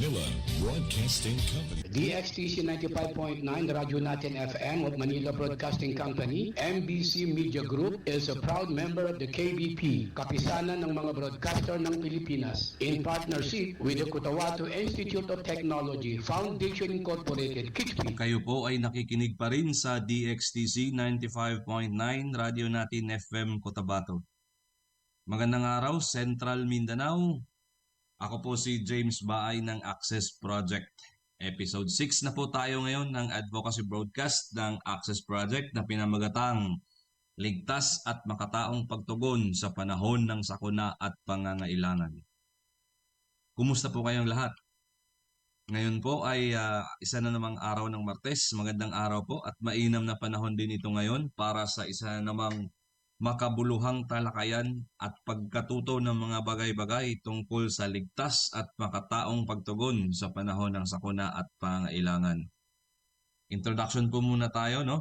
Manila Broadcasting Company. DXTC 95.9 Radyo Natin FM of Manila Broadcasting Company, MBC Media Group is a proud member of the KBP, Kapisanan ng mga Broadcaster ng Pilipinas, in partnership with the Cotabato Institute of Technology, Foundation Incorporated, KIXP. Kayo po ay nakikinig pa rin sa DXTC 95.9 Radyo Natin FM Cotabato. Magandang araw, Central Mindanao. Ako po si James Baay ng Access Project. Episode 6 na po tayo ngayon ng advocacy broadcast ng Access Project na pinamagatang Ligtas at Makataong Pagtugon sa Panahon ng Sakuna at Pangangailangan. Kumusta po kayong lahat? Ngayon po ay isa na namang araw ng Martes. Magandang araw po at mainam na panahon din ito ngayon para sa isa na namang makabuluhang talakayan at pagkatuto ng mga bagay-bagay tungkol sa ligtas at makataong pagtugon sa panahon ng sakuna at pangailangan. Introduction po muna tayo, no?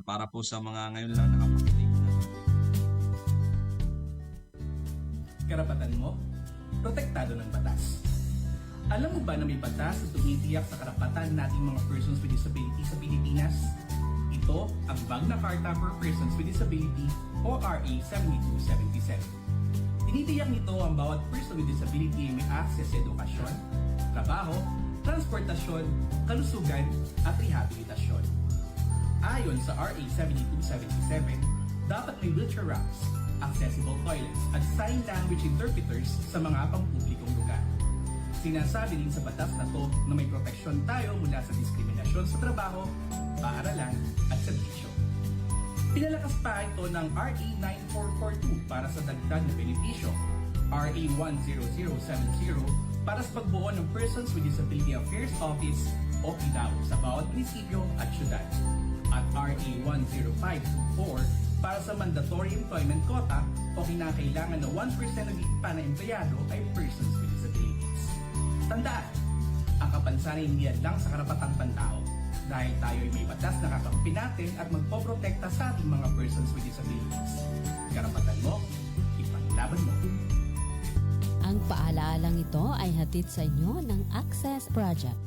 Para po sa mga ngayon lang nakapakinig na. Karapatan mo, protektado ng batas. Alam mo ba na may batas na tumitiyak sa karapatan nating mga persons with disability sa Pilipinas? Ito ang Magna Carta for Persons with Disability o RA 7277. Tinitiyak nito ang bawat person with disability ay may access sa edukasyon, trabaho, transportasyon, kalusugan at rehabilitasyon. Ayon sa RA 7277, dapat may wheelchair ramps, accessible toilets at sign language interpreters sa mga pampublikong lugar. Sinasabi din sa batas na to na may proteksyon tayo mula sa diskriminasyon sa trabaho, paaralan at serbisyo. Pinalakas pa ito ng RA 9442 para sa dagdag na benepisyo, RA 10070 para sa pagbuo ng Persons with Disability Affairs Office o PDAO sa bawat munisipyo at syudad, at RA 10524 para sa mandatory employment quota o kinakailangan na 1% ng ipa na empleyado ay persons with disabilities. Tandaan, ang kapansanan hindi lang sa karapatang pantao dahil tayo ay may batas na kakampi natin at magpoprotekta sa ating mga persons with disabilities. Karapatan mo, ipaglaban mo. Ang paalaalang ito ay hatid sa inyo ng Access Project.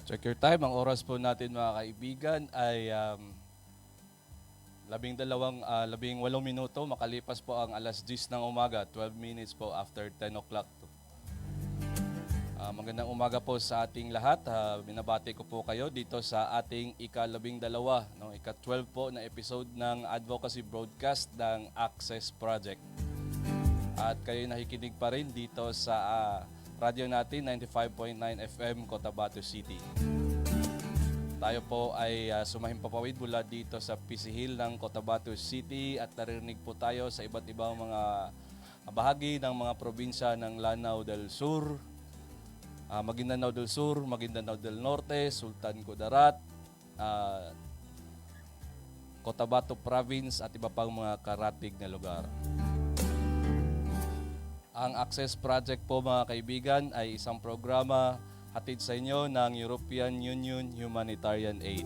Check your time. Ang oras po natin mga kaibigan ay 18 minuto. Makalipas po ang alas 10 ng umaga. 12 minutes po after 10 o'clock. Magandang umaga po sa ating lahat. Binabati ko po kayo dito sa ating ika-12, ika-12 po na episode ng advocacy broadcast ng Access Project. At kayo nakikinig pa rin dito sa radyo natin 95.9 FM Cotabato City. Tayo po ay sumahimpapawid mula dito sa PC Hill ng Cotabato City at naririnig po tayo sa iba't ibang mga bahagi ng mga probinsya ng Lanao del Sur, Maguindanao del Sur, Maguindanao del Norte, Sultan Kudarat, Cotabato Province at iba pang mga karatig na lugar. Ang Access Project po mga kaibigan ay isang programa hatid sa inyo ng European Union Humanitarian Aid.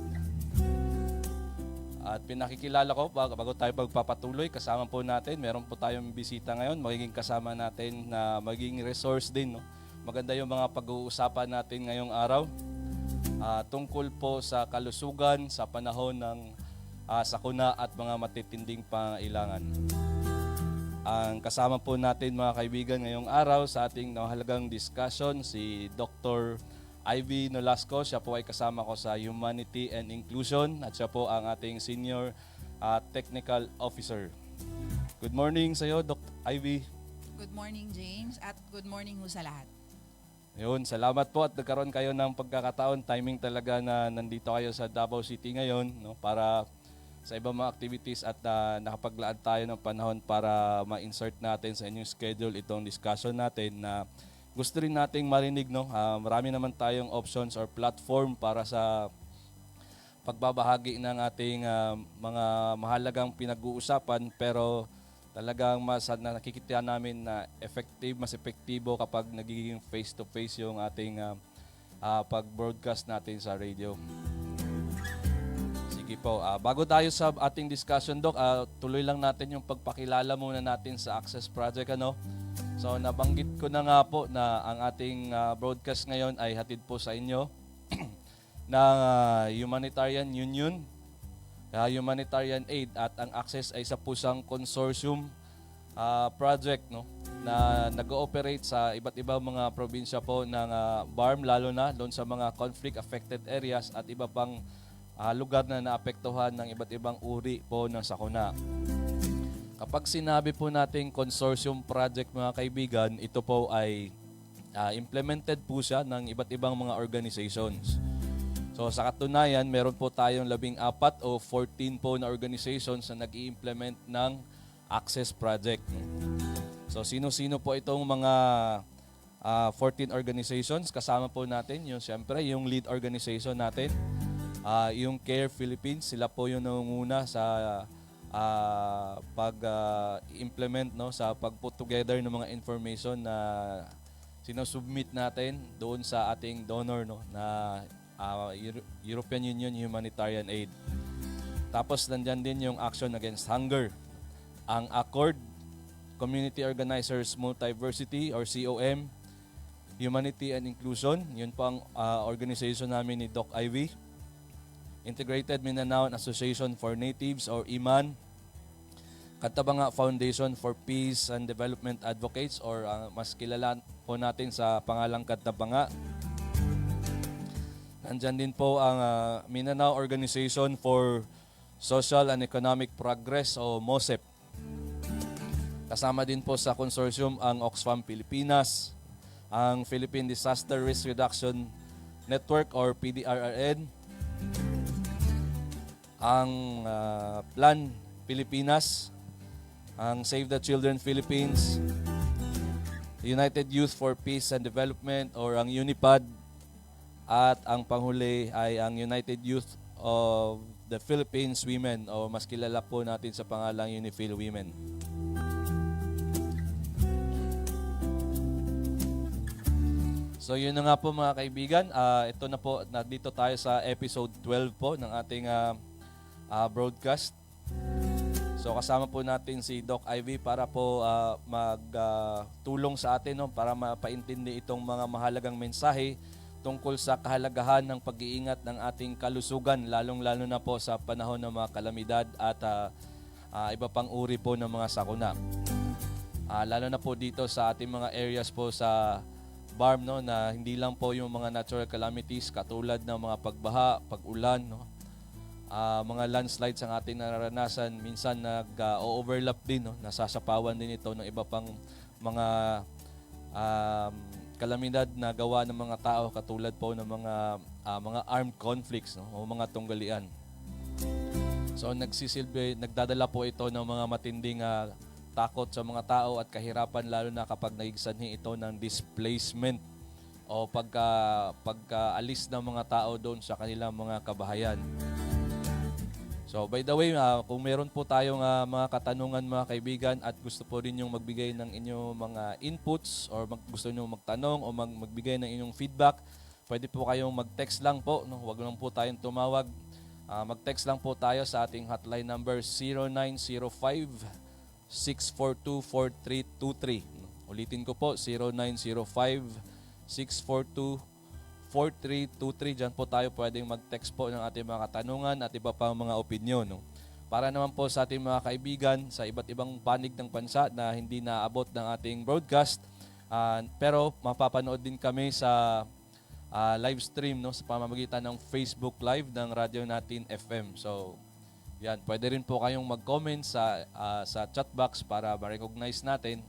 At pinakikilala ko, bago tayo magpapatuloy, kasama po natin, meron po tayong bisita ngayon, magiging kasama natin na magiging resource din. No? Maganda yung mga pag-uusapan natin ngayong araw tungkol po sa kalusugan sa panahon ng sakuna at mga matitinding pangailangan. Ang kasama po natin mga kaibigan ngayong araw sa ating mahalagang discussion si Dr. Ivy Nolasco. Siya po ay kasama ko sa Humanity and Inclusion at siya po ang ating Senior Technical Officer. Good morning sa iyo, Dr. Ivy. Good morning, James, at good morning ho sa lahat. Yun, salamat po at nagkaroon kayo ng pagkakataon. Timing talaga na nandito kayo sa Davao City ngayon, no, para sa ibang mga activities at nakapaglaan tayo ng panahon para ma-insert natin sa inyong schedule itong discussion natin na gusto rin nating marinig. No? Marami naman tayong options or platform para sa pagbabahagi ng ating mga mahalagang pinag-uusapan, pero talagang nakikita namin na mas epektibo kapag nagiging face-to-face yung ating pag-broadcast natin sa radio. Sige po. Bago tayo sa ating discussion, Doc, tuloy lang natin yung pagpakilala muna natin sa Access Project. So, nabanggit ko na nga po na ang ating broadcast ngayon ay hatid po sa inyo ng Humanitarian Union, Humanitarian Aid, at ang Access ay isa pusang consortium project, no, na nag-ooperate sa iba't ibang mga probinsya po ng BARM, lalo na doon sa mga conflict-affected areas at iba pang lugar na naapektuhan ng iba't ibang uri po ng sakuna. Kapag sinabi po nating consortium project mga kaibigan, ito po ay implemented po siya ng iba't ibang mga organizations. So sa katunayan, meron po tayong 14 o 14 po na organizations na nag-i-implement ng Access Project. So sino-sino po itong mga 14 organizations? Kasama po natin siyempre yung lead organization natin. Yung Care Philippines, sila po yung nangunguna sa pag-implement, sa pag-put together ng mga information na sinusubmit natin doon sa ating donor, na European Union Humanitarian Aid. Tapos nandyan din yung Action Against Hunger, ang ACORD, Community Organizers Multiversity or COM, Humanity and Inclusion, yun po ang organization namin ni Doc Ivy. Integrated Mindanao Association for Natives or IMAN, Katabanga Foundation for Peace and Development Advocates or mas kilala po natin sa pangalang Katabanga. Nandyan din po ang Mindanao Organization for Social and Economic Progress o MOSEP. Kasama din po sa consortium ang Oxfam Pilipinas, ang Philippine Disaster Risk Reduction Network or PDRRN, ang Plan Pilipinas, ang Save the Children Philippines, United Youth for Peace and Development or ang UNIPAD, at ang panghuli ay ang United Youth of the Philippines Women o mas kilala po natin sa pangalang UNIFIL Women. So yun na nga po mga kaibigan, ito na po, nandito tayo sa episode 12 po ng ating broadcast. So kasama po natin si Doc Ivy para po magtulong sa atin, para mapaintindi itong mga mahalagang mensahe tungkol sa kahalagahan ng pag-iingat ng ating kalusugan, lalong-lalo na po sa panahon ng mga kalamidad at iba pang uri po ng mga sakuna. Lalo na po dito sa ating mga areas po sa BARM, no, na hindi lang po yung mga natural calamities katulad ng mga pagbaha, pag-ulan, no, mga landslides ang ating nararanasan, minsan nag-overlap din, no, nasasapawan din ito ng iba pang mga kalamidad na gawa ng mga tao katulad po ng mga armed conflicts, no, o mga tunggalian. So nagdadala po ito ng mga matinding takot sa mga tao at kahirapan, lalo na kapag nagigsanhi ito ng displacement o pagkaalis ng mga tao doon sa kanilang mga kabahayan. So by the way, kung meron po tayong mga katanungan mga kaibigan at gusto po rin yung magbigay ng inyong mga inputs or gusto niyo magtanong o magbigay ng inyong feedback, pwede po kayong mag-text lang po, no? Huwag lang po tayong tumawag. Mag-text lang po tayo sa ating hotline number 0905-642-4323. Ulitin ko po, 0905-642-4323. Diyan po tayo pwedeng mag-text po ng ating mga katanungan at iba pang mga opinyon. No? Para naman po sa ating mga kaibigan sa iba't ibang panig ng bansa na hindi naabot ng ating broadcast, pero mapapanood din kami sa live stream, no, sa pamamagitan ng Facebook Live ng Radyo Natin FM. So, yan, pwede rin po kayong mag-comment sa chat box para ma-recognize natin.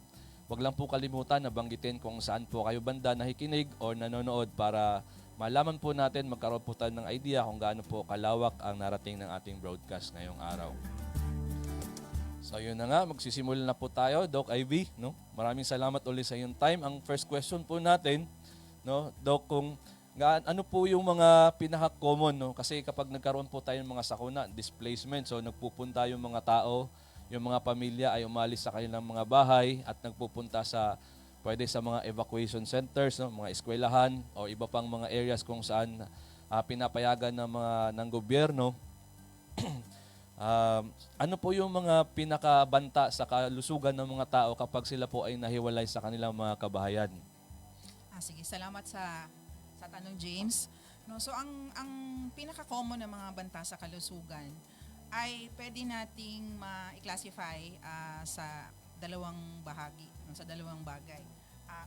Huwag lang po kalimutan na banggitin kung saan po kayo banda nakikinig o nanonood para malaman po natin, magkaroon po tayo ng idea kung gaano po kalawak ang narating ng ating broadcast ngayong araw. So yun na nga, magsisimula na po tayo, Doc Ivy, no? Maraming salamat ulit sa iyong time. Ang first question po natin, no, Doc, kung ano po yung mga pinaka-common, no? Kasi kapag nagkaroon po tayo ng mga sakuna, displacement, so nagpupunta yung mga tao, yung mga pamilya ay umalis sa kanilang mga bahay at nagpupunta pwede sa mga evacuation centers, no? Mga eskwelahan o iba pang mga areas kung saan pinapayagan ng gobyerno. Ano po yung mga pinakabanta sa kalusugan ng mga tao kapag sila po ay nahiwalay sa kanilang mga kabahayan? Sige, salamat sa tanong, James. No, so ang pinaka-common na mga banta sa kalusugan ay pwede nating ma-classify sa dalawang bahagi, sa dalawang bagay.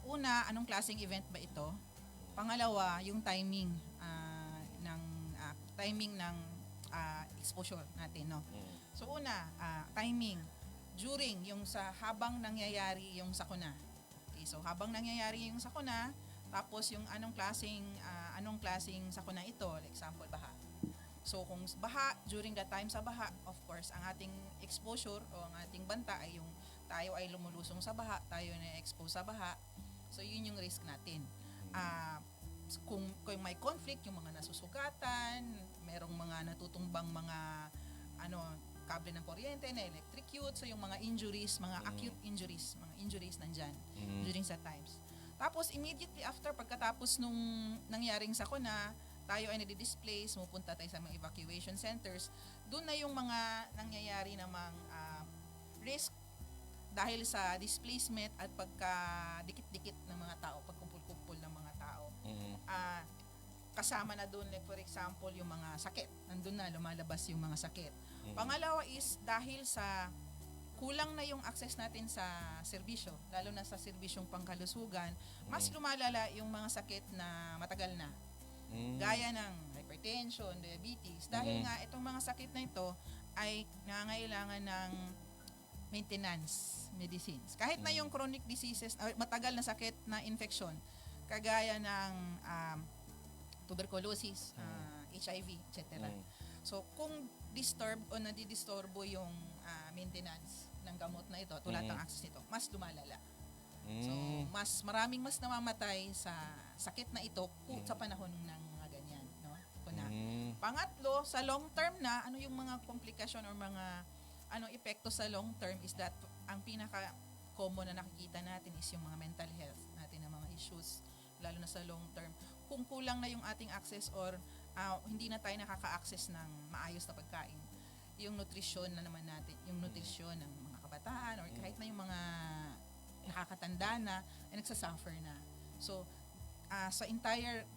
Una, anong klaseng event ba ito? Pangalawa, yung timing ng exposure natin, no. So una, timing during yung sa habang nangyayari yung sakuna. Okay, so habang nangyayari yung sakuna, tapos yung anong klaseng sakuna ito, like example, baha. So kung baha, during the time sa baha, of course, ang ating exposure o ang ating banta ay yung tayo ay lumulusong sa baha, tayo na-expose sa baha. So yun yung risk natin. Kung may conflict, yung mga nasusugatan, merong mga natutumbang mga kable ng kuryente, na electrocute, so yung mga injuries, mga acute injuries nandyan during sa times. Tapos immediately after, pagkatapos nung nangyaring sakuna, tayo ay nadi-displace, pupunta tayo sa mga evacuation centers, doon na yung mga nangyayari namang risk dahil sa displacement at pagka-dikit-dikit ng mga tao, pagkumpul-kumpul ng mga tao. Kasama na doon, like for example, yung mga sakit. Nandun na, lumalabas yung mga sakit. Pangalawa is dahil sa kulang na yung access natin sa serbisyo, lalo na sa serbisyong pangkalusugan, mas lumalala yung mga sakit na matagal na. Gaya ng hypertension, diabetes. Dahil nga itong mga sakit na ito ay nangangailangan ng maintenance medicines. Kahit na yung chronic diseases, matagal na sakit na infection, kagaya ng tuberculosis, HIV, etc. So kung disturbed o nadidisturbo yung maintenance ng gamot na ito, tulad ng access nito, mas lumalala. So maraming namamatay sa sakit na ito sa panahon ng mga ganyan, no? Pangatlo, sa long term na, ano yung mga komplikasyon or mga epekto sa long term is that ang pinaka-common na nakikita natin is yung mga mental health natin na mga issues, lalo na sa long term. Kung kulang na yung ating access or hindi na tayo nakaka-access ng maayos na pagkain, yung nutrition na naman natin, yung nutrition ng mga kabataan or kahit na yung mga nakakatanda na ay nagsasuffer na. So, sa entire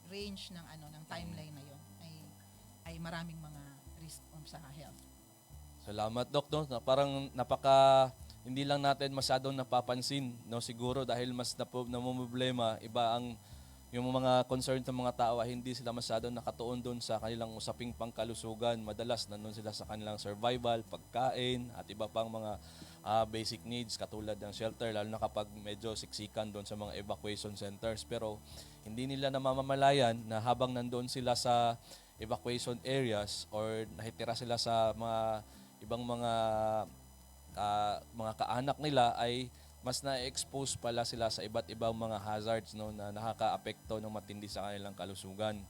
range ng ng timeline na yon ay maraming mga risk sa health. Salamat, Doc. No? Parang hindi lang natin masyadong napapansin, no? Siguro dahil mas namumblema, iba ang yung mga concern ng mga tao ay hindi sila masyadong nakatuon doon sa kanilang usaping pangkalusugan. Madalas nandun sila sa kanilang survival, pagkain, at iba pang mga basic needs katulad ng shelter, lalo na kapag medyo siksikan doon sa mga evacuation centers. Pero hindi nila namamalayan na habang nandoon sila sa evacuation areas or nahitira sila sa mga ibang mga kaanak nila ay mas na-expose pala sila sa iba't ibang mga hazards, no, na nakakaapekto ng matindi sa kanilang kalusugan.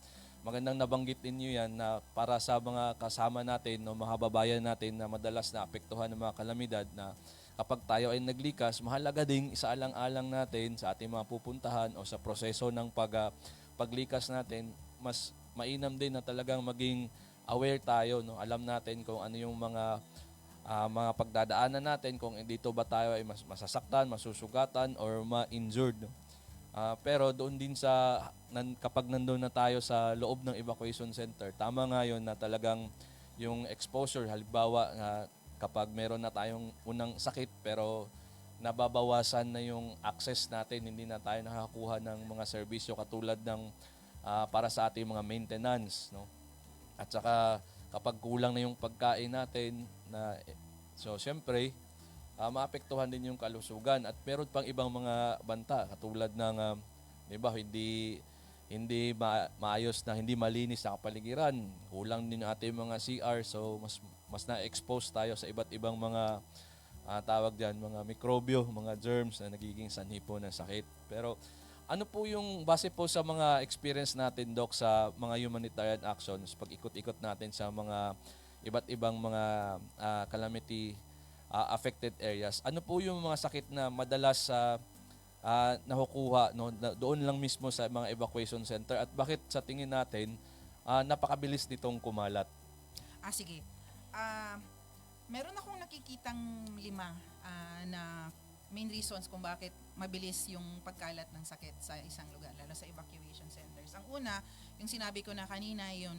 Magandang nabanggit ninyo yan na para sa mga kasama natin, no, mga babayan natin na madalas na apektuhan ng mga kalamidad, na kapag tayo ay naglikas, mahalaga ding isaalang-alang natin sa ating mga pupuntahan o sa proseso ng paglikas natin, mas mainam din na talagang maging aware tayo, no? Alam natin kung ano yung mga pagdadaanan natin, kung dito ba tayo ay masasaktan, masusugatan, or ma-injured. No? Pero doon din kapag nandun na tayo sa loob ng evacuation center, tama nga yun na talagang yung exposure, halimbawa kapag meron na tayong unang sakit pero nababawasan na yung access natin, hindi na tayo nakakuha ng mga serbisyo katulad ng para sa ating mga maintenance, no? At saka kapag kulang na yung pagkain natin, so siyempre maapektuhan din yung kalusugan. At meron pang ibang mga banta katulad ng di ba, hindi maayos na, hindi malinis na kapaligiran, kulang din ang ating mga CR, so mas na-expose tayo sa iba't ibang mga tawag diyan, mga mikrobyo, mga germs na nagiging sanhi po ng sakit. Pero ano po yung base po sa mga experience natin, Doc, sa mga humanitarian actions, pag ikot-ikot natin sa mga iba't ibang mga calamity affected areas, ano po yung mga sakit na madalas nakukuha, no, doon lang mismo sa mga evacuation center, at bakit sa tingin natin napakabilis nitong kumalat? Sige. Meron akong nakikitang 5 na main reasons kung bakit mabilis yung pagkalat ng sakit sa isang lugar, lalo sa evacuation centers. Ang una, yung sinabi ko na kanina, yung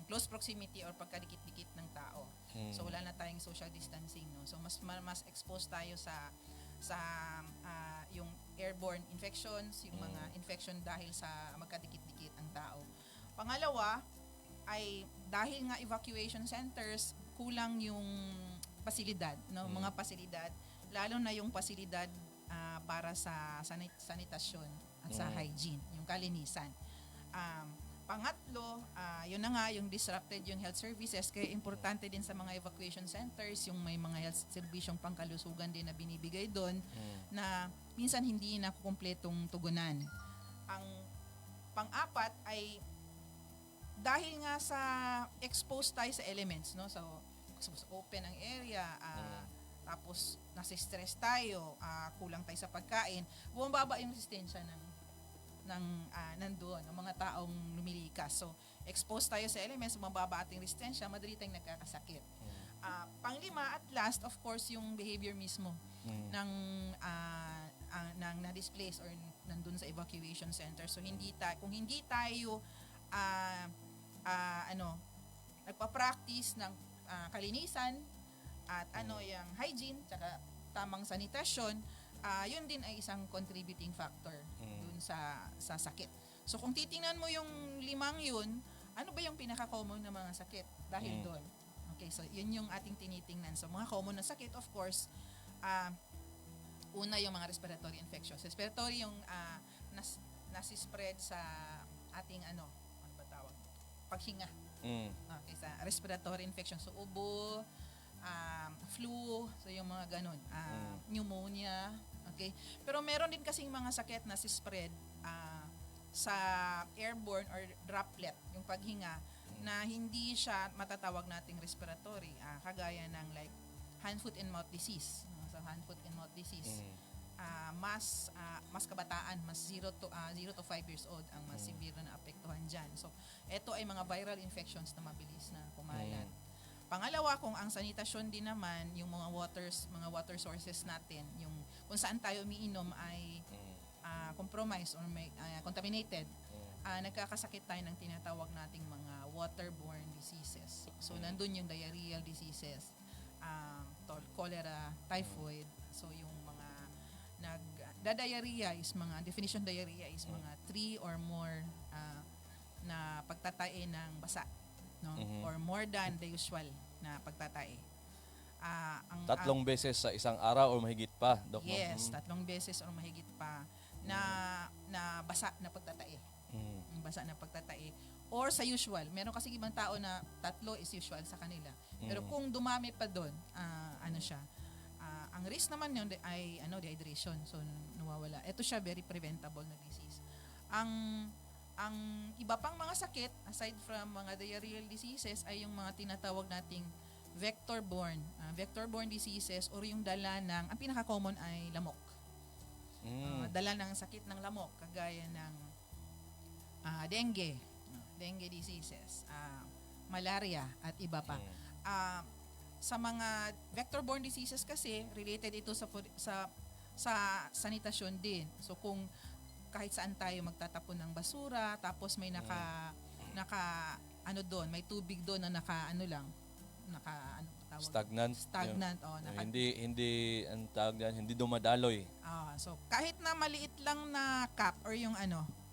close proximity or pagkadikit-dikit ng tao. So wala na tayong social distancing, no. So mas exposed tayo sa yung airborne infections, yung mga infection dahil sa magkadikit-dikit ang tao. Pangalawa ay dahil nga evacuation centers, kulang yung pasilidad, no, mga pasilidad, lalo na yung pasilidad para sa sanitasyon at sa hygiene, yung kalinisan. Pangatlo, yun na nga, yung disrupted yung health services, kaya importante din sa mga evacuation centers yung may mga health servisyong pangkalusugan din na binibigay doon, na minsan hindi na kumpletong tugunan. Ang pang-apat ay dahil nga sa exposed tayo sa elements, no, so open ang area, tapos nasi-stress tayo, kulang tayo sa pagkain, bumababa yung resistensya nandoon, ng mga taong lumilikas. So, exposed tayo sa elements, bumababa ating resistensya, madali tayong nagkakasakit. Panglima at last, of course, yung behavior mismo ng na-displace or nandun sa evacuation center. So, kung hindi tayo nagpa-practice ng kalinisan at yung hygiene, tsaka tamang sanitasyon, yun din ay isang contributing factor dun sa sakit. So kung titingnan mo yung 5 yun, ano ba yung pinaka-common na mga sakit dahil doon? Okay, so yun yung ating tinitingnan. So mga common na sakit, of course, una yung mga respiratory infections. Respiratory yung nasi-spread sa ating ano ba tawag? Paghinga. Okay, sa respiratory infection. So ubo, flu, so yung mga ganun, pneumonia, okay? Pero meron din kasing mga sakit na si-spread sa airborne or droplet, yung paghinga, na hindi siya matatawag nating respiratory, kagaya ng like hand, foot, and mouth disease. So hand, foot, and mouth disease, mas kabataan, mas 0 to 5 years old ang mas severe na apektuhan dyan. So ito ay mga viral infections na mabilis na kumalat. Pangalawa, kung ang sanitasyon din naman, yung mga water sources natin, yung kung saan tayo umiinom ay compromised compromised or may contaminated, nagkakasakit tayo ng tinatawag nating mga waterborne diseases. So, nandun yung diarrheal diseases, cholera, typhoid. So, yung mga diarrhea is definition diarrhea is mga 3 or more na pagtatae ng basa, no? Or more than the usual na pagtatae. Tatlong beses sa isang araw o mahigit pa, Doc? no? Yes, 3 beses or mahigit pa na basa na pagtatae. Yung basa na pagtatae. Or sa usual, meron kasi ibang tao na 3 is usual sa kanila. Pero kung dumami pa doon, ang risk naman yun ay dehydration. So nawawala. Ito siya very preventable na disease. Ang iba pang mga sakit aside from mga diarrheal diseases ay yung mga tinatawag nating vector-borne diseases or yung dala ng, ang pinaka-common ay lamok. Dala ng sakit ng lamok, kagaya ng dengue diseases, malaria, at iba pa. Sa mga vector-borne diseases kasi, related ito sa sanitasyon din. So kung kahit saan tayo magtatapon ng basura, tapos may may tubig doon na stagnant. Hindi ang tawag diyan, hindi dumadaloy. So kahit na maliit lang na cup or yung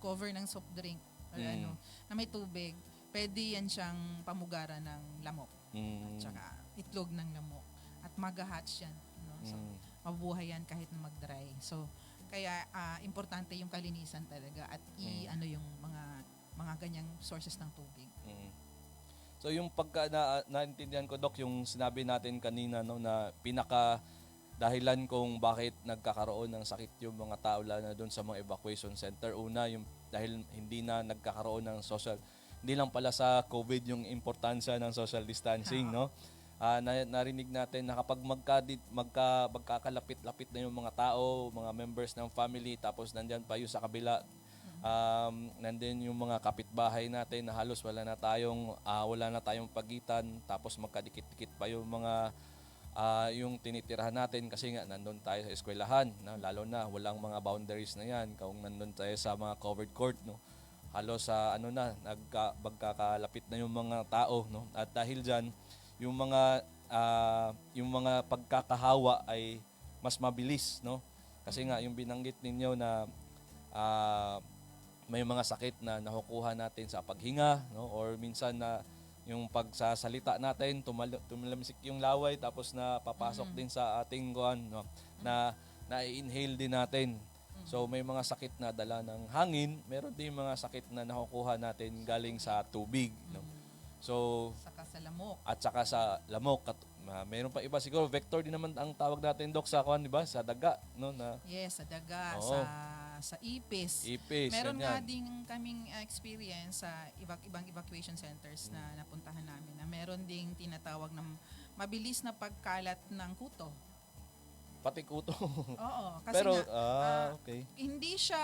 cover ng soft drink or na may tubig, pwede yan siyang pamugaran ng lamok. At saka itlog ng lamok. At mag-hatch yan. No? So mabuhay yan kahit na mag-dry. So kaya importante yung kalinisan talaga at yung mga ganyang sources ng tubig. So yung pagka naintindihan ko, Doc, yung sinabi natin kanina na pinaka dahilan kung bakit nagkakaroon ng sakit yung mga tao lalo na doon sa mga evacuation center. Una, yung dahil hindi na nagkakaroon ng hindi lang pala sa COVID yung importansya ng social distancing, no? Narinig natin na kapag magkakalapit-lapit na yung mga tao, mga members ng family, tapos nandyan pa yung sa kabila, nandun yung mga kapitbahay natin na halos wala na tayong pagitan, tapos magkadikit-dikit pa yung mga yung tinitirahan natin kasi nga nandun tayo sa eskwelahan, lalo na walang mga boundaries na yan kung nandun tayo sa mga covered court, no? Halos sa magkakalapit na yung mga tao, no? At dahil diyan yung mga pagkakahawa ay mas mabilis, no? Kasi nga yung binanggit ninyo na may mga sakit na nakukuha natin sa paghinga, no? Or minsan na yung pagsasalita natin, tumilamisik yung laway tapos na papasok din sa ating no? na i-inhale din natin. So may mga sakit na dala ng hangin, meron din mga sakit na nakukuha natin galing sa tubig, no? So saka sa lamok. At saka sa lamok. Mayroon pa iba siguro, vector din naman ang tawag natin, Doc, sa di ba? Sa daga, no? Yes, sa daga, Oo. sa ipis. ganyan. Meron nga din kaming experience sa ibang evacuation centers na napuntahan namin na meron ding tinatawag ng mabilis na pagkalat ng kuto. Pati kuto. Oo, kasi Pero, okay. hindi siya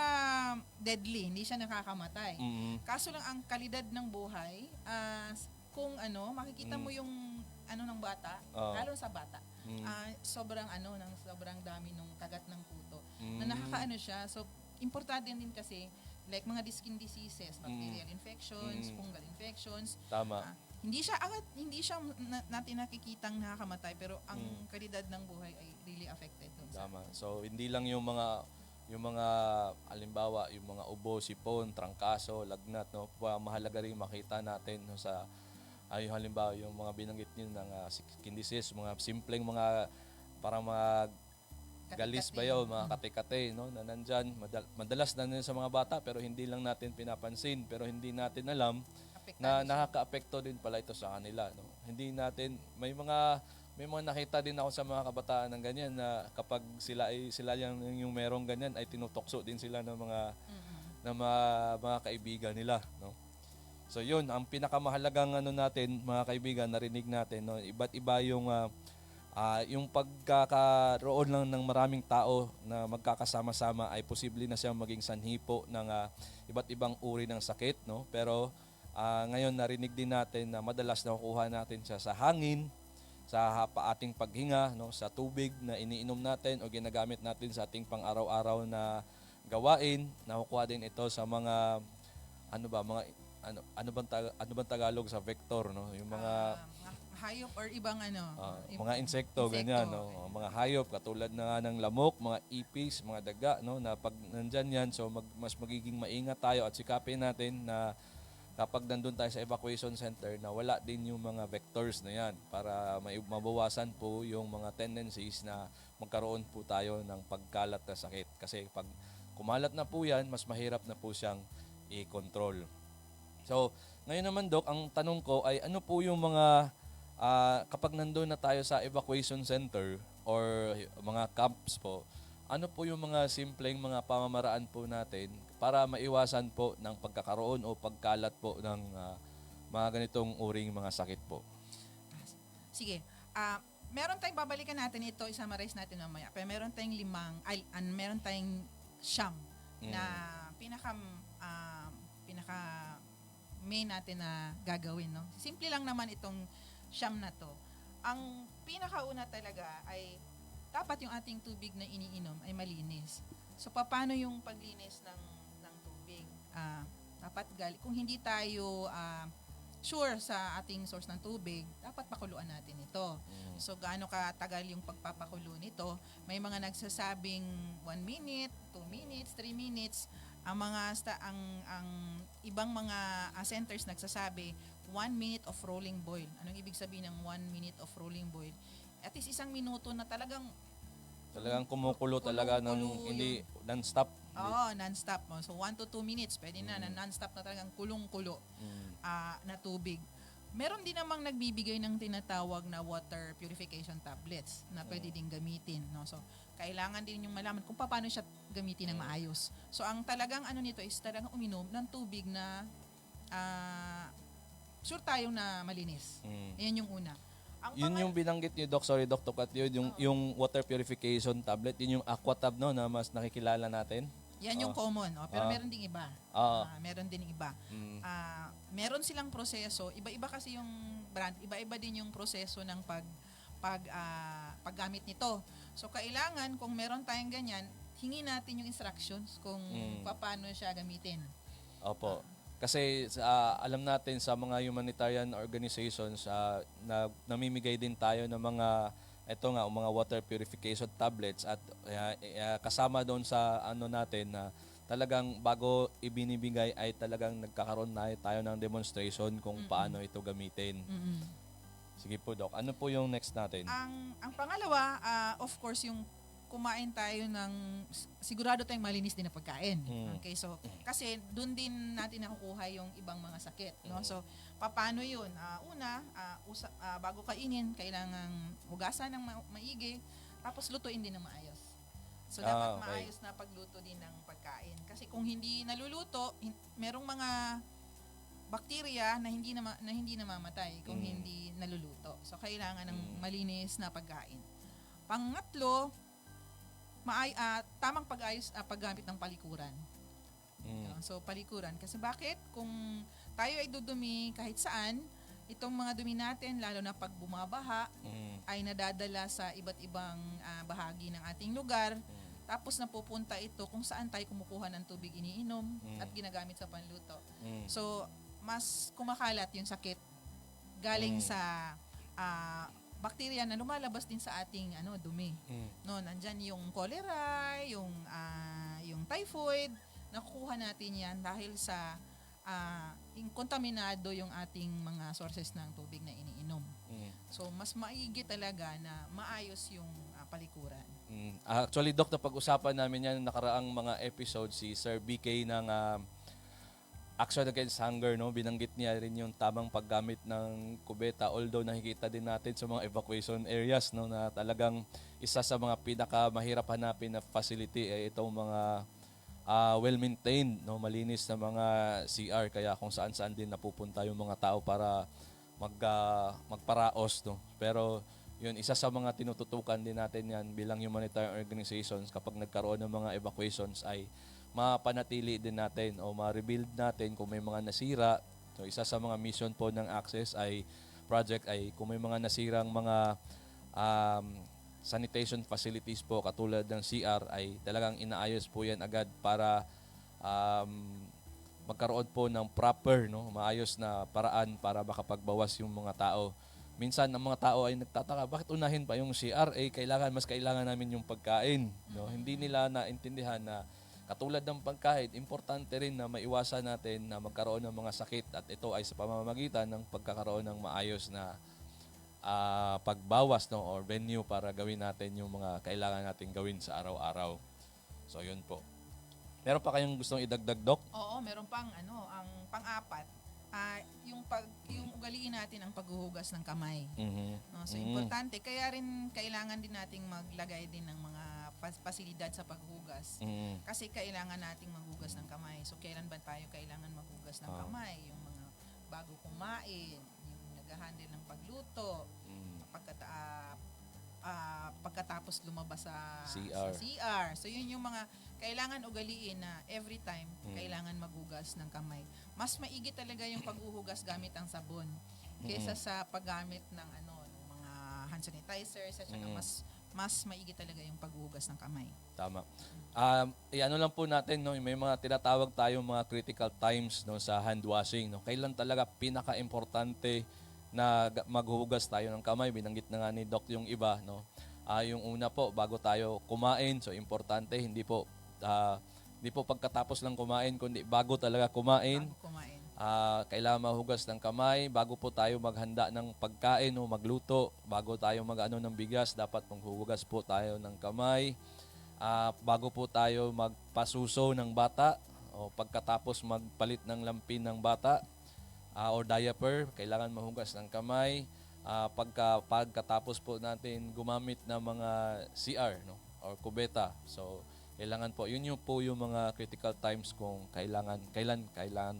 deadly, hindi siya nakakamatay. Kaso lang ang kalidad ng buhay, kung makikita mo yung ng bata, lalo sa bata. Sobrang dami ng kagat ng kuto. Na nakakaano siya. So importante din kasi like mga skin diseases, bacterial infections, fungal infections. Tama. Hindi siya natin nakikitang nakakamatay pero ang kalidad ng buhay ay really affected doon. Tama. So hindi lang yung mga halimbawa, yung mga ubo, sipon, trangkaso, lagnat, no? Mahalaga rin makita natin no, sa halimbawa yung mga binanggit niyo ng skin disease, mga simpleng mga parang mga galis ba yun, mga kate-kate, no? Na nandyan, madalas na sa mga bata pero hindi lang natin pinapansin, pero hindi natin alam na nakaka-apekto din pala ito sa kanila, no? Hindi natin may mga nakita din ako sa mga kabataan ng ganyan na kapag sila yung merong ganyan ay tinutokso din sila ng mga kaibigan nila, no? So yun, ang pinakamahalagang natin, mga kaibigan, narinig natin, no? Iba't iba yung pagkakaroon lang ng maraming tao na magkakasama-sama ay posible na siyang maging sanhi po ng iba't ibang uri ng sakit, no? Pero ngayon narinig din natin na madalas nakukuha natin siya sa hangin, sa ating paghinga, no? Sa tubig na iniinom natin o ginagamit natin sa ating pang-araw-araw na gawain. Nakukuha din ito sa mga ano bang Tagalog sa vector, no? Yung mga Mga hayop or ibang mga insekto, ganyan, no? Mga hayop katulad na ng lamok, mga ipis, mga daga, no, na pag nandyan yan, so mas magiging maingat tayo at sikapin natin na kapag nandun tayo sa evacuation center na wala din yung mga vectors na yan para mabawasan po yung mga tendencies na magkaroon po tayo ng pagkalat na sakit. Kasi pag kumalat na po yan, mas mahirap na po siyang i-control. So, ngayon naman Doc, ang tanong ko ay ano po yung mga kapag nandun na tayo sa evacuation center or mga camps po, ano po yung mga simpleng mga pamamaraan po natin para maiwasan po ng pagkakaroon o pagkalat po ng mga ganitong uring mga sakit po? Sige. Meron tayong babalikan natin ito, i-summarize natin mamaya. Pero meron tayong meron tayong siyam na pinaka main natin na gagawin, no? Simple lang naman itong siyam na to. Ang pinakauna talaga ay dapat yung ating tubig na iniinom ay malinis. So paano yung paglinis ng tubig? Dapat kung hindi tayo sure sa ating source ng tubig, dapat pakuluan natin ito. So gaano katagal yung pagpapakulo nito? May mga nagsasabing 1 minute, 2 minutes, 3 minutes. Ang ibang mga centers nagsasabi 1 minute of rolling boil. Anong ibig sabihin ng 1 minute of rolling boil? At least 1 minuto na talagang kumukulo talaga ng hindi non-stop. Oo, non-stop. So 1 to 2 minutes, pwede na non-stop na talagang kulong-kulo na tubig. Meron din namang nagbibigay ng tinatawag na water purification tablets na pwede din gamitin, no? So kailangan din yung malaman kung paano siya gamitin ng maayos. So ang talagang nito is talagang uminom ng tubig na sure tayong na malinis. Yan yung una. Yung binanggit niyo, Doc, sorry Doc, yung water purification tablet, yun yung Aquatab, no, na mas nakikilala natin. Yan yung common, pero meron ding iba. Meron din iba. Meron silang proseso, iba-iba kasi yung brand, iba-iba din yung proseso ng paggamit nito. So kailangan kung meron tayong ganyan, hingi natin yung instructions kung paano siya gamitin. Opo. Kasi alam natin sa mga humanitarian organizations na namimigay din tayo ng mga mga water purification tablets at kasama doon sa natin na talagang bago ibinibigay ay talagang nagkakaroon na tayo ng demonstration kung paano ito gamitin. Sige po, Doc. Ano po yung next natin? Ang pangalawa, of course, yung kumain tayo ng sigurado tayong malinis din na pagkain. Okay, so kasi doon din natin nakukuha yung ibang mga sakit, no? So paano 'yun? Bago kainin, kailangang hugasan ng maigi, tapos lutuin din ng maayos. So dapat maayos na pagluto din ng pagkain. Kasi kung hindi naluluto, merong mga bakterya na hindi namamatay kung hindi naluluto. So kailangan ng malinis na pagkain. Pangatlo, tamang paggamit ng palikuran. So palikuran kasi bakit kung tayo ay dudumi kahit saan, itong mga dumi natin lalo na pag bumabaha ay nadadala sa iba't ibang bahagi ng ating lugar. Tapos napupunta ito kung saan tayo kumukuha ng tubig iniinom at ginagamit sa panluto. So mas kumakalat yung sakit galing sa bakterya na lumalabas din sa ating dumi. No, nandiyan yung cholera, yung typhoid, nakukuha natin 'yan dahil sa kontaminado yung ating mga sources ng tubig na iniinom. So mas maigi talaga na maayos yung palikuran. Actually, Doc, napag-usapan namin yan nakaraang mga episodes si Sir BK ng Action Against Hunger, no? Binanggit niya rin yung tamang paggamit ng kubeta, although nakikita din natin sa mga evacuation areas, no, na talagang isa sa mga pinakamahirap hanapin na facility ay itong mga well-maintained, no, malinis na mga CR, kaya kung saan-saan din napupunta yung mga tao para magparaos, no. Pero yun, isa sa mga tinututukan din natin yan bilang humanitarian organizations kapag nagkaroon ng mga evacuations ay mapanatili din natin o ma-rebuild natin kung may mga nasira. So isa sa mga mission po ng Access project ay kung may mga nasirang mga sanitation facilities po katulad ng CR ay talagang inaayos po yan agad para magkaroon po ng proper, no, maayos na paraan para makapagbawas yung mga tao. Minsan ang mga tao ay nagtataka, bakit unahin pa yung CR? Mas kailangan namin yung pagkain. No? Hindi nila naintindihan na katulad ng pagkain, importante rin na maiwasan natin na magkaroon ng mga sakit at ito ay sa pamamagitan ng pagkakaroon ng maayos na pagbawas, no, or venue para gawin natin yung mga kailangan natin gawin sa araw-araw. So yun po. Meron pa kayong gustong idagdag, Doc? Oo, meron pang ang pang-apat, yung ugaliin natin ang paghuhugas ng kamay. No, so importante, kaya rin kailangan din nating maglagay din ng mga pasilidad sa paghugas. Kasi kailangan nating maghugas ng kamay. So kailan ba tayo kailangan maghugas ng kamay? Yung mga bago kumain, yung nag-handle ng pagluto, pagkatapos lumabas sa CR. So yun yung mga kailangan ugaliin na every time kailangan maghugas ng kamay. Mas maigi talaga yung paghuhugas gamit ang sabon kaysa sa paggamit ng ng mga hand sanitizers at saka mas maigi talaga yung paghuhugas ng kamay. Tama. Ano lang po natin, no, may mga tinatawag tayong mga critical times, no, sa hand washing, no. Kailan talaga pinaka-importante na maghuhugas tayo ng kamay? Binanggit na nga ni Doc yung iba, no. Yung una po, bago tayo kumain, so importante hindi po pagkatapos lang kumain, kundi bago talaga kumain. Kailangan mahugas ng kamay bago po tayo maghanda ng pagkain o magluto. Bago tayo mag-ano ng bigas, dapat maghuhugas po tayo ng kamay. Bago po tayo magpasuso ng bata o pagkatapos magpalit ng lampin ng bata or diaper, kailangan mahugas ng kamay. Pagkatapos po natin gumamit ng mga CR, no, or kubeta. So kailangan po, yun yung mga critical times kung kailan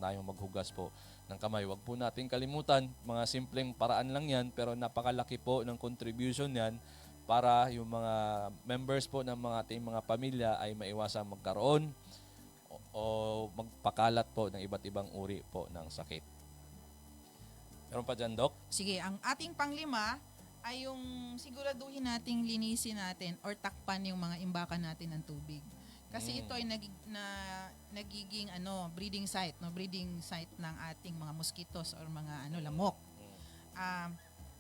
tayong maghugas po ng kamay. Huwag po natin kalimutan, mga simpleng paraan lang yan, pero napakalaki po ng contribution yan para yung mga members po ng mga ating mga pamilya ay maiwasang magkaroon o magpakalat po ng iba't ibang uri po ng sakit. Meron pa dyan, Doc? Sige, ang ating panglima ay yung siguraduhin nating linisin natin or takpan yung mga imbakan natin ng tubig. Kasi ito ay nagiging breeding site ng ating mga mosquitoes or mga lamok.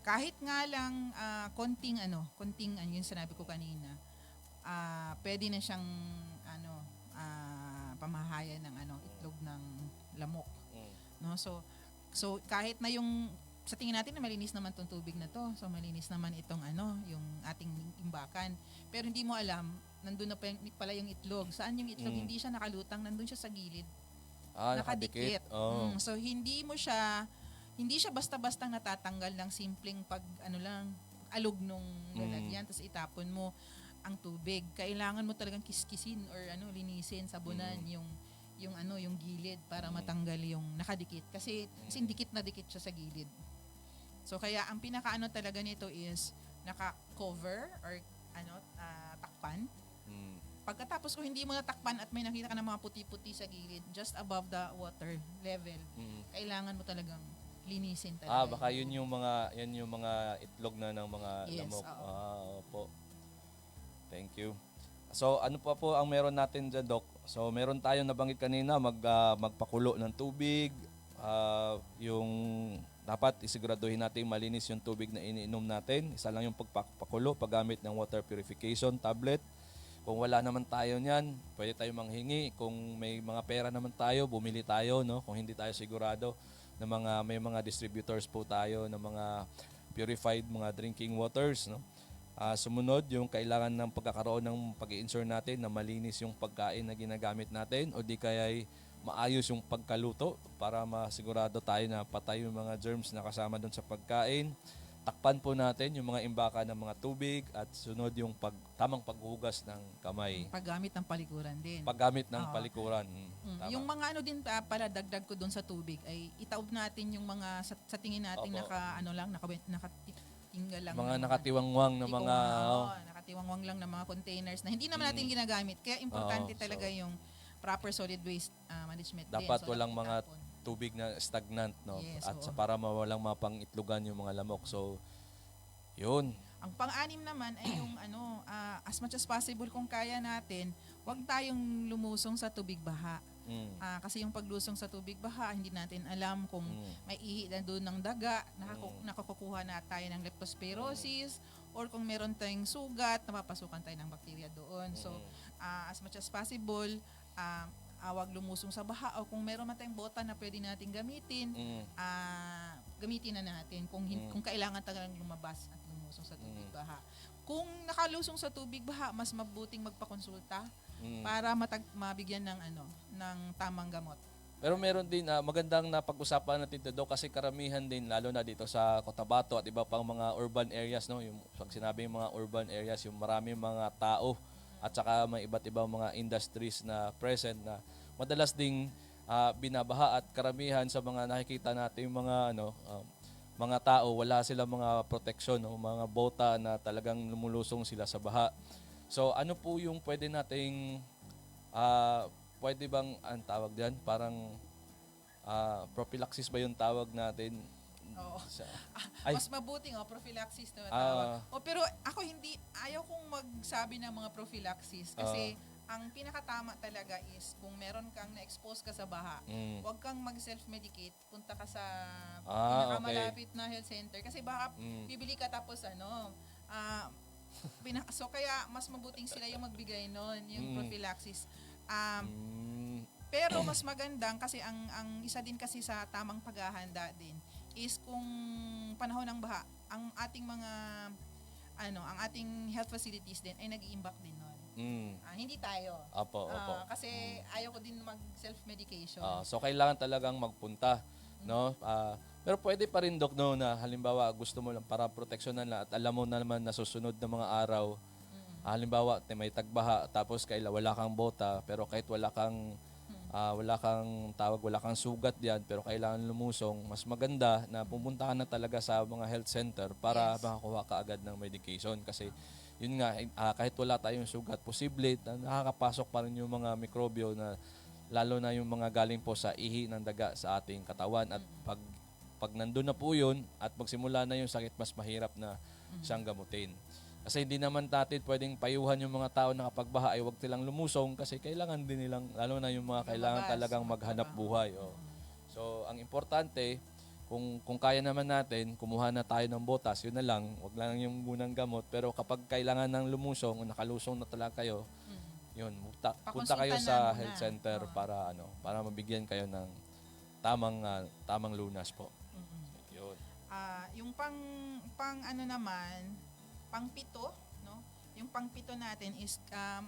Kahit nga lang konting yung sinabi ko kanina, pwede na siyang pamahayan ng itlog ng lamok. No, so kahit na yung sa tingin natin na malinis naman tong tubig na to. So malinis naman itong yung ating imbakan. Pero hindi mo alam, nandun na pala yung itlog. Saan yung itlog? Hindi siya nakalutang, nandun siya sa gilid. Nakadikit. So hindi siya basta-basta natatanggal ng simpleng alog nung lalagyan, tapos itapon mo ang tubig. Kailangan mo talagang kiskisin or linisin, sabunan yung gilid para matanggal yung nakadikit. Kasi dikit na dikit siya sa gilid. So kaya ang pinakaano talaga nito is naka-cover or takpan. Pagkatapos kung hindi mo natakpan at may nakita ka ng mga puti-puti sa gilid just above the water level, kailangan mo talagang linisin talaga. Baka yun yung mga itlog na ng mga lamok. Opo. Thank you. So ano pa po ang meron natin dyan, Doc? So meron tayong nabanggit kanina, magpakulo ng tubig, yung dapat isiguraduhin natin malinis yung tubig na iniinom natin. Isa lang yung pagpakulo, paggamit ng water purification tablet. Kung wala naman tayo niyan, pwede tayo manghingi. Kung may mga pera naman tayo, bumili tayo, no? Kung hindi tayo sigurado na may mga distributors po tayo ng mga purified mga drinking waters, no? Sumunod, yung kailangan ng pagkakaroon ng pag-i-ensure natin na malinis yung pagkain na ginagamit natin o di kaya maayos yung pagkaluto para masigurado tayo na patay yung mga germs na kasama doon sa pagkain. Takpan po natin yung mga imbaka ng mga tubig at sunod yung tamang paghugas ng kamay. Paggamit ng palikuran din. Paggamit ng palikuran. Tama. Yung mga din para dagdag ko doon sa tubig ay itaob natin yung mga sa tingin natin nakatinggal lang. Mga nakatiwangwang na mga nakatiwangwang lang na mga containers na hindi naman natin ginagamit. Kaya importante talaga yung proper solid waste management dapat din. So, walang mga tubig na stagnant, no? Yes, at para mawalang mapangitlugan yung mga lamok. So, yun. Ang pang-anim naman ay yung as much as possible kung kaya natin, huwag tayong lumusong sa tubig baha. Kasi yung paglusong sa tubig baha, hindi natin alam kung may ihi na doon ng daga, nakakukuha na tayo ng leptospirosis, or kung meron tayong sugat, napapasukan tayo ng bakterya doon. So, as much as possible, wag lumusong sa baha, o kung meron man tayong bota na pwede natin gamitin, gamitin na natin kung kailangan talagang lumabas at lumusong sa tubig baha. Kung nakalusong sa tubig baha, mas mabuting magpakonsulta para mabigyan ng tamang gamot. Pero meron din magandang napag-usapan natin ito kasi karamihan din lalo na dito sa Cotabato at iba pang mga urban areas, no, yung pag sinabing mga urban areas, yung maraming mga tao at saka may iba't ibang mga industries na present na madalas ding binabaha, at karamihan sa mga nakikita natin yung mga tao, wala silang mga proteksyon, no, mga bota na talagang lumulusong sila sa baha. So ano po yung pwede nating pwede bang ang tawag diyan, parang prophylaxis ba yung tawag natin? Oo. Ay. Mas mabuting prophylaxis na tawag. Pero ako ayaw kong magsabi ng mga prophylaxis kasi ang pinakatama talaga is kung meron kang na-expose ka sa baha, huwag kang mag-self-medicate, punta ka sa pinakamalapit na health center kasi baka bibili ka tapos so kaya mas mabuting sila yung magbigay noon, yung prophylaxis. Pero mas magandang kasi ang isa din kasi sa tamang paghahanda din is kung panahon ng baha, ang ating mga ang ating health facilities din ay nag-iimbak din noon. Hindi tayo. Opo. Kasi ayaw ko din mag-self-medication. So kailangan talagang magpunta, no? Pero pwede pa rin, Dok, no, na halimbawa gusto mo lang para proteksyonan na at alam mo na naman na susunod na mga araw, halimbawa may tagbaha tapos wala kang bota, pero kahit wala kang sugat diyan pero kailangan lumusong, mas maganda na pumunta ka na talaga sa mga health center para makakuha ka agad ng medication kasi yun nga, kahit wala tayong sugat, posible na nakakapasok pa rin yung mga mikrobyo na lalo na yung mga galing po sa ihi ng daga sa ating katawan, at pag nandun na po yun at magsimula na yung sakit, mas mahirap na siyang gamutin. Kasi hindi naman natin pwedeng payuhan yung mga tao na kapag baha ay huwag silang lumusong kasi kailangan din nilang, lalo na yung mga kailangan talagang maghanap buhay. So, ang importante, kung kaya naman natin, kumuha na tayo ng botas, yun na lang, huwag lang yung munang gamot. Pero kapag kailangan ng lumusong, o nakalusong na talaga kayo, yun, punta kayo sa health center para mabigyan kayo ng tamang lunas po. Yun. Yung pang-pito, no? Yung pang-pito natin is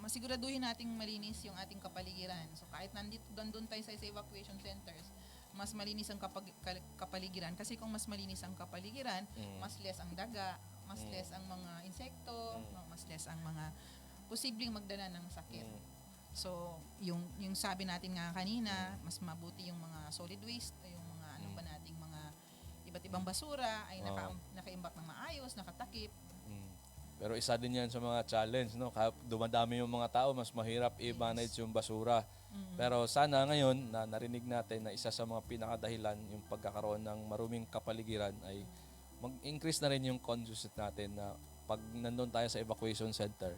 masiguraduhin nating malinis yung ating kapaligiran. So kahit nandun tayo sa evacuation centers, mas malinis ang kapaligiran kasi kung mas malinis ang kapaligiran, mas less ang daga, mas less ang mga insekto, mas less ang mga posibleng magdala ng sakit. So, yung sabi natin nga kanina, mas mabuti yung mga solid waste, yung mga nating mga iba't ibang basura ay nakaimbak ng maayos, nakatakip. Pero isa din yan sa mga challenge, no? Kapag dumadami yung mga tao, mas mahirap i-manage yung basura. Pero sana ngayon na narinig natin na isa sa mga pinakadahilan yung pagkakaroon ng maruming kapaligiran ay mag-increase na rin yung consciousness natin na pag nandun tayo sa evacuation center,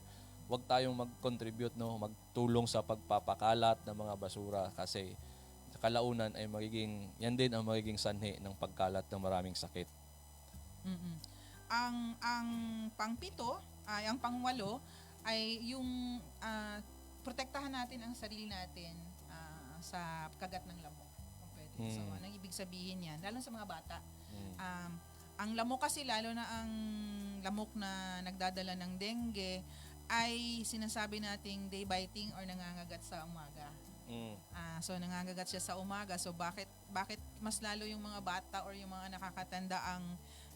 huwag tayong mag-contribute, no, magtulong sa pagpapakalat ng mga basura kasi sa kalaunan ay yan din ang magiging sanhi ng pagkalat ng maraming sakit. Ang pang-pito, ang pang-walo ay yung protektahan natin ang sarili natin sa kagat ng lamok. So, anong ibig sabihin yan? Lalo sa mga bata. Ang lamok kasi, lalo na ang lamok na nagdadala ng dengue, ay sinasabi nating day biting or nangangagat sa umaga. So nangangagat siya sa umaga. So bakit mas lalo yung mga bata or yung mga nakakatanda ang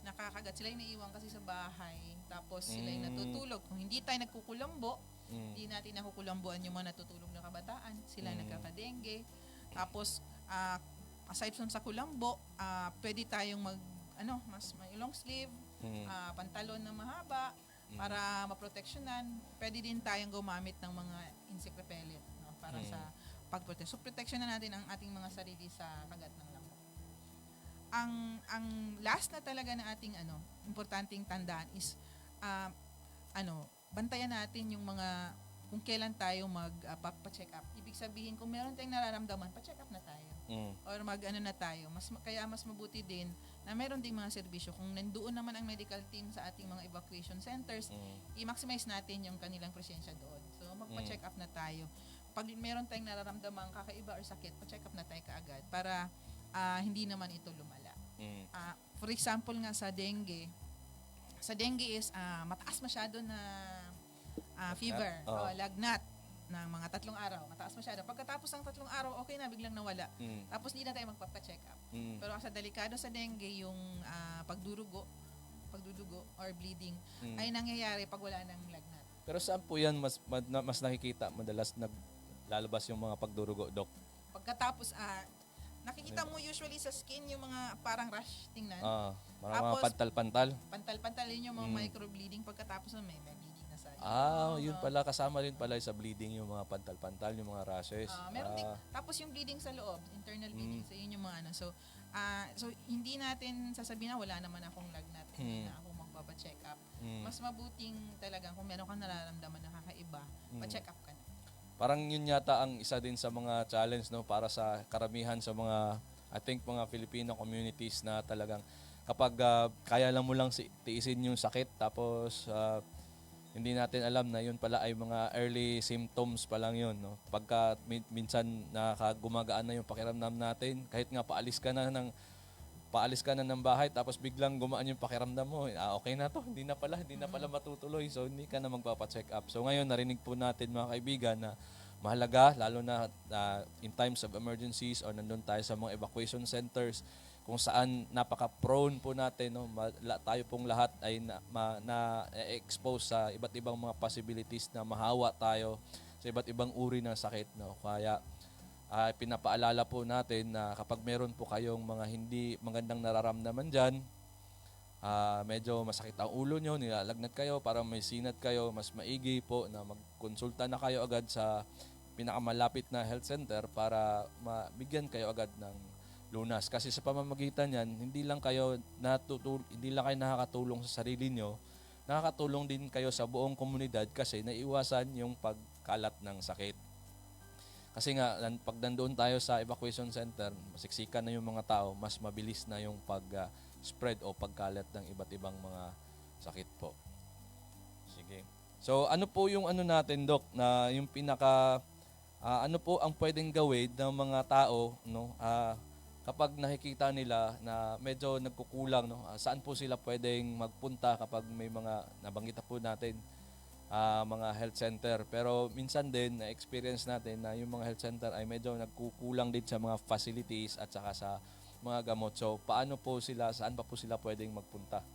nakakagat? Sila yung naiiwan kasi sa bahay. Tapos sila yung natutulog. Kung hindi tayo nagkukulambo, hindi natin nakukulambuan yung mga natutulog na kabataan. Sila nagkakadengue. Tapos aside from sa kulambo, pwede tayong mas may long sleeve, pantalon na mahaba, para maproteksyonan. Pwede din tayong gumamit ng mga insect repellent, no, para sa pagprotect. So proteksyonan natin ang ating mga sarili sa kagat ng lamok. Ang last na talaga na ating importanteng tandaan is ah, bantayan natin yung mga kung kailan tayo magpa-check up. Ibig sabihin, kung meron tayong nararamdaman, pa-check up na tayo. Or na tayo. Kaya mas mabuti din na meron ding mga serbisyo. Kung nandoon naman ang medical team sa ating mga evacuation centers, i-maximize natin yung kanilang presensya doon. So, magpa-check up na tayo. Pag meron tayong nararamdaman kakaiba or sakit, pa-check up na tayo kaagad para hindi naman ito lumala. For example nga sa dengue is mataas masyado na fever o lagnat ng mga 3 araw. Mataas masyado. Pagkatapos ng 3 araw, okay na, biglang nawala. Tapos hindi na tayo magpapa-check up. Pero sa delikado sa dengue, yung pagdudugo or bleeding ay nangyayari pag wala ng lagnat. Pero saan po yan mas nakikita madalas naglalabas yung mga pagdurugo, Dok? Pagkatapos, nakikita mo usually sa skin yung mga parang rash, tingnan. Mga pantal-pantal. Pantal-pantal yun yung mga microbleeding. Pagkatapos may bleeding na sa Yun pala, kasama rin pala sa bleeding yung mga pantal-pantal, yung mga rashes. Meron din, tapos yung bleeding sa loob, internal bleeding, so yun yung mga So hindi natin sasabihin na wala naman akong lagnat, hindi na ako magpapa-check up. Mas mabuting talagang kung meron kang nararamdaman na kakaiba, pa-check up ka na. Parang yun yata ang isa din sa mga challenge, no, para sa karamihan sa mga, I think, mga Filipino communities na talagang kapag kaya lang mo lang tiisin yung sakit, tapos hindi natin alam na yun pala ay mga early symptoms pa lang yun, no? Pagka minsan gumagaan na yung pakiramdam natin, kahit nga paalis ka na ng bahay, tapos biglang gumaan yung pakiramdam mo, okay na to, hindi na pala matutuloy, so hindi ka na magpapa-check up. So ngayon, narinig po natin mga kaibigan na mahalaga, lalo na in times of emergencies or nandun tayo sa mga evacuation centers, kung saan napaka-prone po natin, no? Tayo pong lahat ay na-expose sa iba't ibang mga possibilities na mahawa tayo sa iba't ibang uri ng sakit, no? Kaya pinapaalala po natin na kapag meron po kayong mga hindi magandang nararamdaman dyan, medyo masakit ang ulo nyo, nilalagnat kayo, parang may sinat kayo, mas maigi po na magkonsulta na kayo agad sa pinakamalapit na health center para mabigyan kayo agad ng lunas. Kasi sa pamamagitan yan, hindi lang kayo nakakatulong sa sarili nyo, nakakatulong din kayo sa buong komunidad kasi naiwasan yung pagkalat ng sakit. Kasi nga, pag nandoon tayo sa evacuation center, masiksikan na yung mga tao, mas mabilis na yung pag-spread o pagkalat ng iba't ibang mga sakit po. Sige. So, ano po yung natin, Doc, na yung ano po ang pwedeng gawin ng mga tao, no? Kapag nakikita nila na medyo nagkukulang, no? Saan po sila pwedeng magpunta kapag may mga nabanggit po natin, mga health center. Pero minsan din na-experience natin na yung mga health center ay medyo nagkukulang din sa mga facilities at saka sa mga gamot. So, saan pa po sila pwedeng magpunta?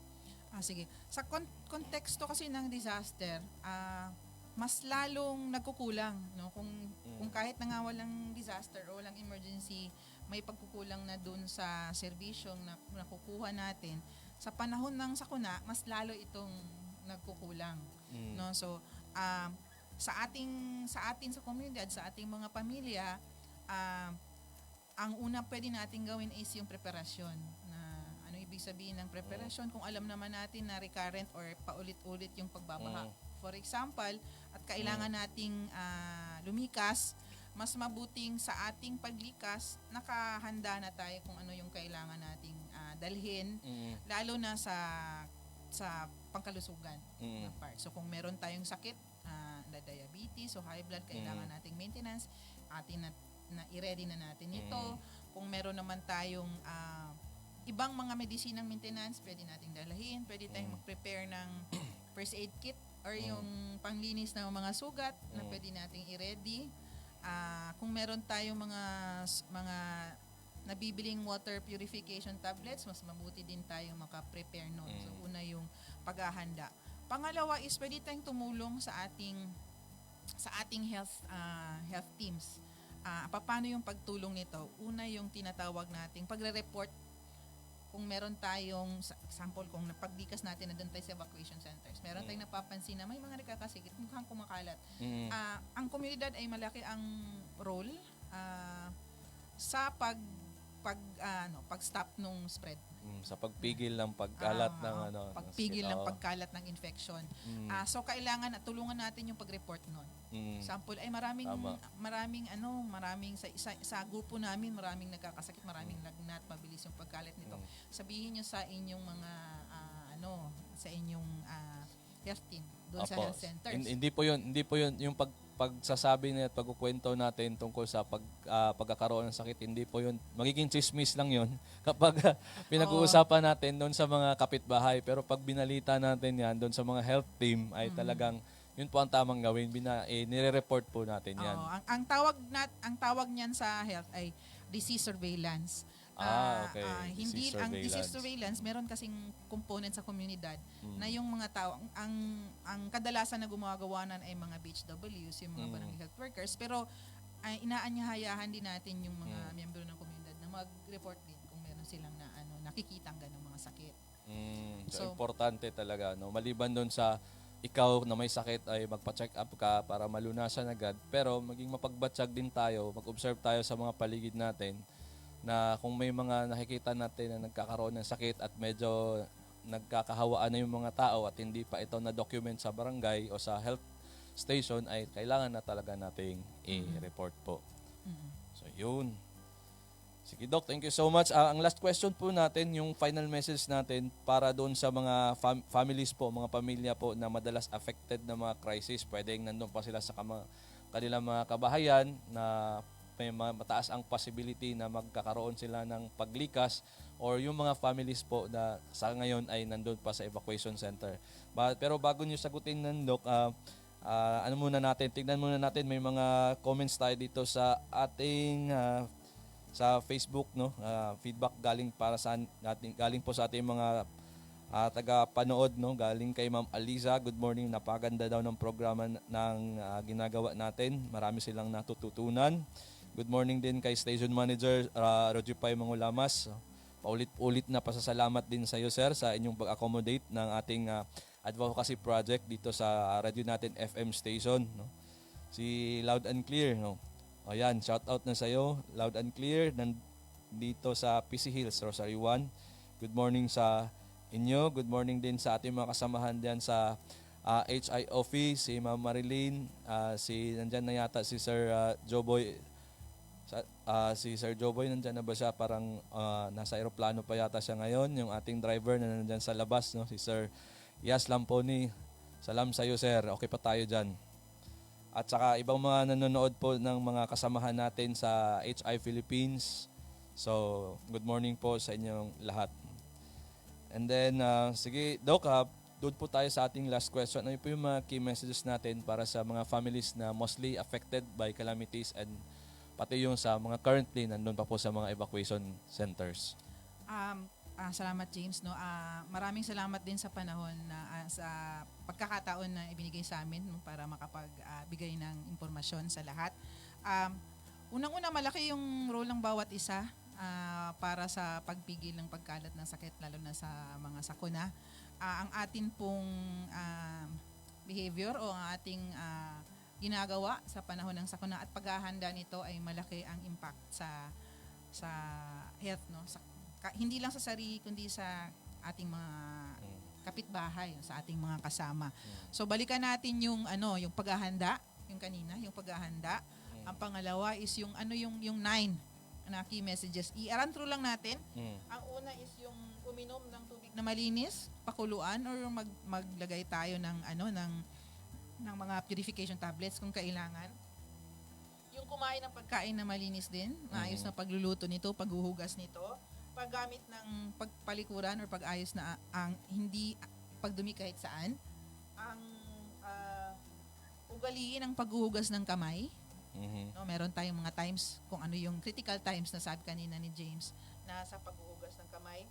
Sige. Sa konteksto kasi ng disaster, mas lalong nagkukulang, no? Kung kahit na nga walang disaster o walang emergency, may pagkukulang na dun sa serbisyong nakukuha natin. Sa panahon ng sakuna, mas lalo itong nagkukulang, no? So sa atin sa komunidad, sa ating mga pamilya, ang una pwede nating gawin is yung preparasyon. Na ano ibig sabihin ng preparasyon? Kung alam naman natin na recurrent or paulit-ulit yung pagbabaha, for example, at kailangan nating lumikas, mas mabuting sa ating paglikas nakahanda na tayo kung ano yung kailangan nating dalhin, lalo na sa pangkalusugan na part. So kung meron tayong sakit na diabetes o high blood, kailangan nating maintenance, atin na i-ready na natin ito. Kung meron naman tayong ibang mga medisinang maintenance, pwede nating dalahin, pwede tayong mag-prepare ng first aid kit or yung panglinis ng mga sugat na pwede nating i-ready. Kung meron tayong mga nabibiling water purification tablets, mas mabuti din tayong maka-prepare noon. So una yung paghahanda. Pangalawa is pwede tayong tumulong sa ating health teams. Paano yung pagtulong nito? Una yung tinatawag nating pagre-report kung meron tayong example, kung napagdikas natin na doon tayo sa evacuation centers, meron tayong napapansin na may mga nagkakasikit, mukhang kumakalat. Ang komunidad ay malaki ang role sa pag-stop nung spread. Sa pagpigil ng pagkalat ng pagpigil ng ng pagkalat ng infection. So kailangan at tulungan natin yung pag-report nun. Sample ay maraming Tama. maraming sa grupo namin maraming nagkakasakit, maraming lagnat, mabilis yung pagkalat nito. Sabihin niyo sa inyong mga sa inyong health team doon sa health centers. Hindi po yun yung pagsasabi at pagkukwento natin tungkol sa pagkakaroon ng sakit, hindi po yun. Magiging chismis lang yun kapag pinag-uusapan natin doon sa mga kapitbahay. Pero pag binalita natin yan doon sa mga health team, ay talagang yun po ang tamang gawin. Nire-report po natin yan. Ang tawag niyan sa health ay disease surveillance. Okay. Hindi Disease ang disease surveillance. surveillance, meron kasing component sa komunidad na yung mga tao ang kadalasan na gumagawa nan ay mga BHWs, yung mga barangay health workers, pero inaanyahayahan din natin yung mga miyembro ng komunidad na mag-report din kung meron silang nakikitang ganung mga sakit. So, importante talaga, no? Maliban doon sa ikaw na may sakit ay magpa-check up ka para malunasan agad, pero maging mapagbatsag din tayo, mag-observe tayo sa mga paligid natin na kung may mga nakikita natin na nagkakaroon ng sakit at medyo nagkakahawaan na yung mga tao at hindi pa ito na-document sa barangay o sa health station, ay kailangan na talaga nating i-report po. So, yun. Sige, Doc. Thank you so much. Ang last question po natin, yung final message natin para doon sa mga families po, mga pamilya po na madalas affected na mga crisis. Pwedeng nandun pa sila sa kanilang mga kabahayan na may mataas ang possibility na magkakaroon sila ng paglikas, or yung mga families po na sa ngayon ay nandun pa sa evacuation center. Pero bago nyo sagutin nan, Doc, tignan muna natin, may mga comments tayo dito sa ating sa Facebook, no? Feedback galing po sa ating mga taga-panood, no? Galing kay Ma'am Aliza. Good morning, napaganda daw ng programa ng ginagawa natin. Marami silang natututunan. Good morning din kay Station Manager Roger Pai Mangulamas. Paulit-ulit na pasasalamat din sa iyo, sir, sa inyong pag-accommodate ng ating advocacy project dito sa Radio Natin FM station, no? Si Loud and Clear, no? O yan, shout out na sa iyo, Loud and Clear, dito sa PC Hills, Rosary 1. Good morning sa inyo. Good morning din sa ating mga kasamahan diyan sa HI office, si Ma'am Marilyn, nandyan na yata si Sir Joboy. Si Sir Joboy, nandyan na ba siya? Parang nasa aeroplano pa yata siya ngayon. Yung ating driver na nandyan sa labas, no? Si Sir Yas Lamponi. Salam sa iyo, sir. Okay pa tayo dyan. At saka ibang mga nanonood po ng mga kasamahan natin sa HI Philippines. So, good morning po sa inyong lahat. And then, sige, Doc, doon po tayo sa ating last question. Ano po yung mga key messages natin para sa mga families na mostly affected by calamities and pati yung sa mga currently nandun pa po sa mga evacuation centers? Salamat, James. No? Maraming salamat din sa panahon na sa pagkakataon na ibinigay sa amin, no, para makapagbigay ng impormasyon sa lahat. Unang-una, malaki yung role ng bawat isa para sa pagpigil ng pagkalat ng sakit, lalo na sa mga sakuna. Ang atin pong behavior o ang ating ginagawa sa panahon ng sakuna at paghahanda nito ay malaki ang impact sa health, no? Hindi lang sa sarili kundi sa ating mga kapitbahay, sa ating mga kasama. So balikan natin yung paghahanda, yung kanina, yung paghahanda. Ang pangalawa is yung 9 na key messages. I-run through lang natin. Ang una is yung uminom ng tubig na malinis, pakuluan, or maglagay tayo ng mga purification tablets kung kailangan. Yung kumain ng pagkain na malinis din, maayos na pagluluto nito, paghuhugas nito, paggamit ng pagpalikuran or pag-ayos na hindi pagdumi kahit saan, ang ugaliin ang paghuhugas ng kamay. No, meron tayong mga times kung ano yung critical times na sabi kanina ni James na sa paghuhugas ng kamay.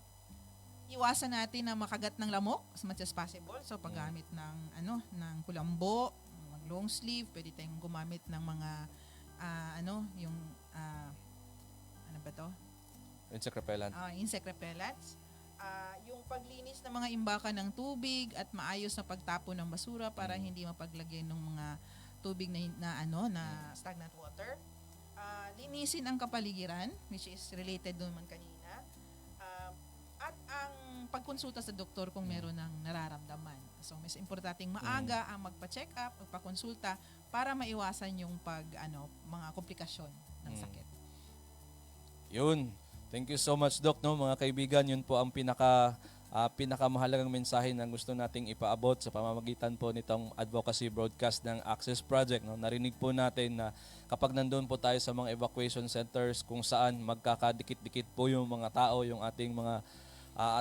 Iwasan natin na makagat ng lamok as much as possible. So paggamit ng kulambo, long sleeve, pwede tayong gumamit ng mga Insect repellent. Insect repellents. Yung paglinis ng mga imbakan ng tubig at maayos na pagtapon ng basura para hindi mapaglagyan ng mga tubig na stagnant water. Linisin ang kapaligiran, which is related naman kanina. At pagkonsulta sa doktor kung meron ng nararamdaman. So mas importanteng maaga ang magpa-check up, magpakonsulta para maiwasan yung mga komplikasyon ng sakit. Yun. Thank you so much, Doc. No, mga kaibigan, yun po ang pinakamahalagang mensahe na gusto nating ipaabot sa pamamagitan po nitong advocacy broadcast ng Access Project. No, narinig po natin na kapag nandun po tayo sa mga evacuation centers kung saan magkakadikit-dikit po yung mga tao, yung ating mga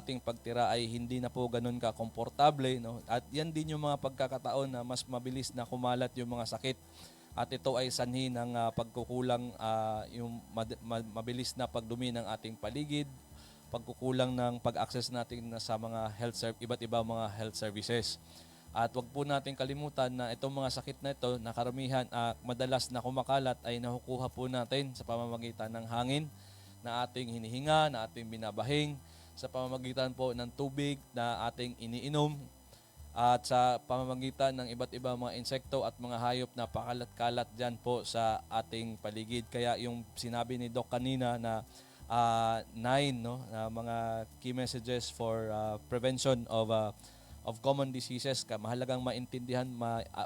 ating pagtira ay hindi na po ganun ka-komportable. No? At yan din yung mga pagkakataon na mas mabilis na kumalat yung mga sakit. At ito ay sanhi ng pagkukulang, yung mabilis na pagdumi ng ating paligid, pagkukulang ng pag-access natin sa mga iba't ibang mga health services. At wag po natin kalimutan na itong mga sakit na ito na karamihan madalas na kumakalat ay nakukuha po natin sa pamamagitan ng hangin na ating hinihinga, na ating binabahing, sa pamamagitan po ng tubig na ating iniinom, at sa pamamagitan ng iba't ibang mga insekto at mga hayop na pakalat-kalat dyan po sa ating paligid. Kaya yung sinabi ni Doc kanina na 9 na mga key messages for prevention of common diseases, mahalagang maintindihan,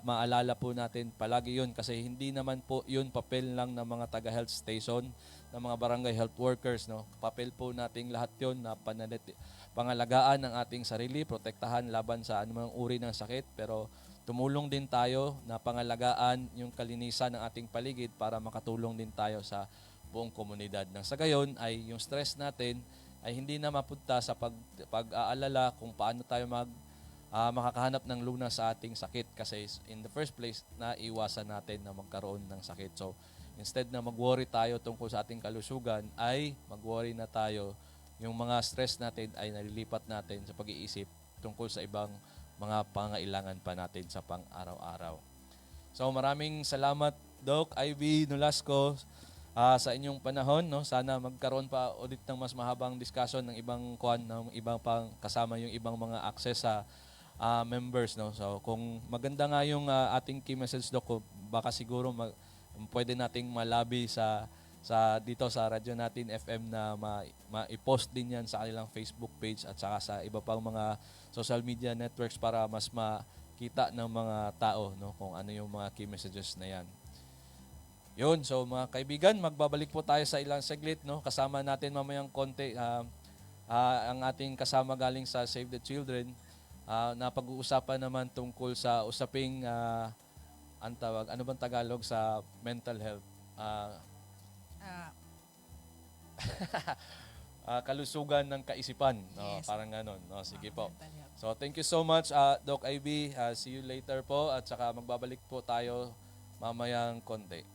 maalala po natin palagi yun kasi hindi naman po yun papel lang ng mga taga-health station, ng mga barangay health workers. No? Papel po nating lahat yun na pangalagaan ng ating sarili, protektahan laban sa anumang uri ng sakit, pero tumulong din tayo na pangalagaan yung kalinisan ng ating paligid para makatulong din tayo sa buong komunidad. Nang sa gayon ay yung stress natin ay hindi na mapunta sa pag-aalala kung paano tayo makakahanap ng lunas sa ating sakit kasi in the first place naiwasan natin na magkaroon ng sakit. So instead na mag-worry tayo tungkol sa ating kalusugan ay mag-worry na tayo yung mga stress natin ay nalilipat natin sa pag-iisip tungkol sa ibang mga pangailangan pa natin sa pang-araw-araw. So maraming salamat Doc Ivy Nolasco sa inyong panahon. No? Sana magkaroon pa ulit ng mas mahabang discussion ng ibang pang kasama yung ibang mga access sa members. No? So kung maganda nga yung ating key message Doc, baka siguro pwede nating malabi sa dito sa radyo natin FM na ma-post din yan sa kanilang Facebook page at saka sa iba pang mga social media networks para mas makita ng mga tao kung ano yung mga key messages na yan. Yun, so mga kaibigan, magbabalik po tayo sa ilang saglit. Kasama natin mamayang konti ang ating kasama galing sa Save the Children na pag-uusapan naman tungkol sa usaping ano bang Tagalog sa mental health? Kalusugan ng kaisipan. Yes. Parang ganon. Sige po. So thank you so much, Doc Ivy. See you later po at saka magbabalik po tayo mamayang konti.